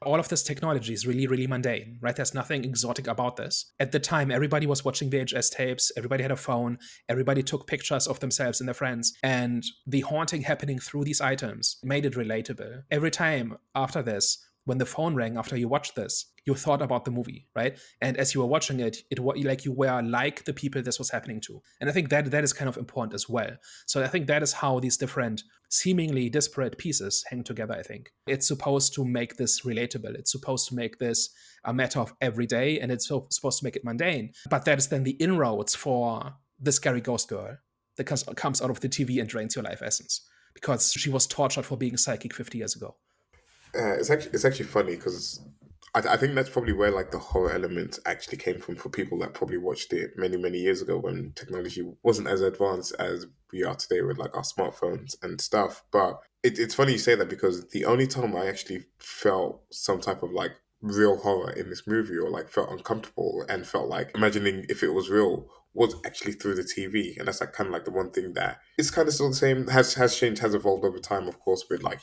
All of this technology is really, really mundane, right? There's nothing exotic about this. At the time, everybody was watching VHS tapes, everybody had a phone, everybody took pictures of themselves and their friends. And the haunting happening through these items made it relatable. Every time after this, when the phone rang after you watched this, you thought about the movie, right? And as you were watching it, it was like you were like the people this was happening to. And I think that is kind of important as well. So I think that is how these different seemingly disparate pieces hang together, I think. It's supposed to make this relatable. It's supposed to make this a matter of every day, and it's supposed to make it mundane. But that is then the inroads for the scary ghost girl that comes out of the TV and drains your life essence because she was tortured for being psychic 50 years ago. It's actually funny because I think that's probably where like the horror element actually came from for people that probably watched it many years ago when technology wasn't as advanced as we are today with like our smartphones and stuff. But it's funny you say that because the only time I actually felt some type of like real horror in this movie or like felt uncomfortable and felt like imagining if it was real was actually through the TV. And that's like kind of like the one thing that it's kind of still the same, has changed, has evolved over time, of course, with like,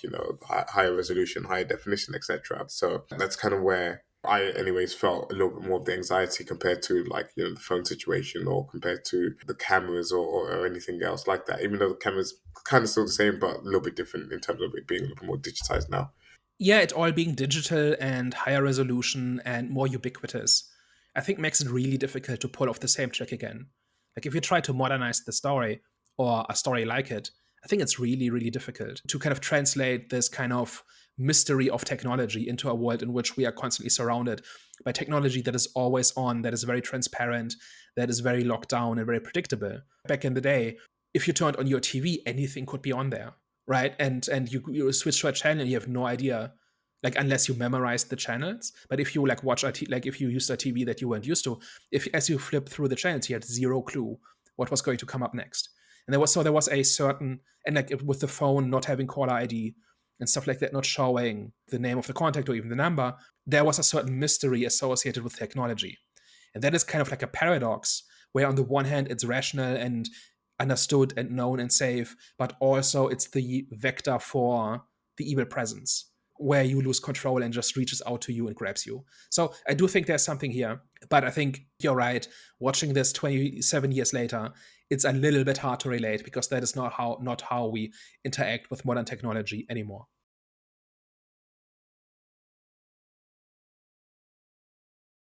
higher resolution, higher definition, etc. So that's kind of where I anyways felt a little bit more of the anxiety compared to like, the phone situation or compared to the cameras or anything else like that. Even though the cameras kind of still the same, but a little bit different in terms of it being a little more digitized now. Yeah, it all being digital and higher resolution and more ubiquitous, I think makes it really difficult to pull off the same trick again. Like if you try to modernize the story or a story like it, I think it's really, really difficult to kind of translate this kind of mystery of technology into a world in which we are constantly surrounded by technology that is always on, that is very transparent, that is very locked down and very predictable. Back in the day, if you turned on your TV, anything could be on there, right? And you switch to a channel, you have no idea, like unless you memorize the channels. But if you like like if you used a TV that you weren't used to, if as you flip through the channels, you had zero clue what was going to come up next. And there was a certain, and like with the phone not having caller ID and stuff like that, not showing the name of the contact or even the number, there was a certain mystery associated with technology. And that is kind of like a paradox where on the one hand it's rational and understood and known and safe, but also it's the vector for the evil presence where you lose control and just reaches out to you and grabs you. So I do think there's something here, but I think you're right. Watching this 27 years later, it's a little bit hard to relate because that is not how we interact with modern technology anymore.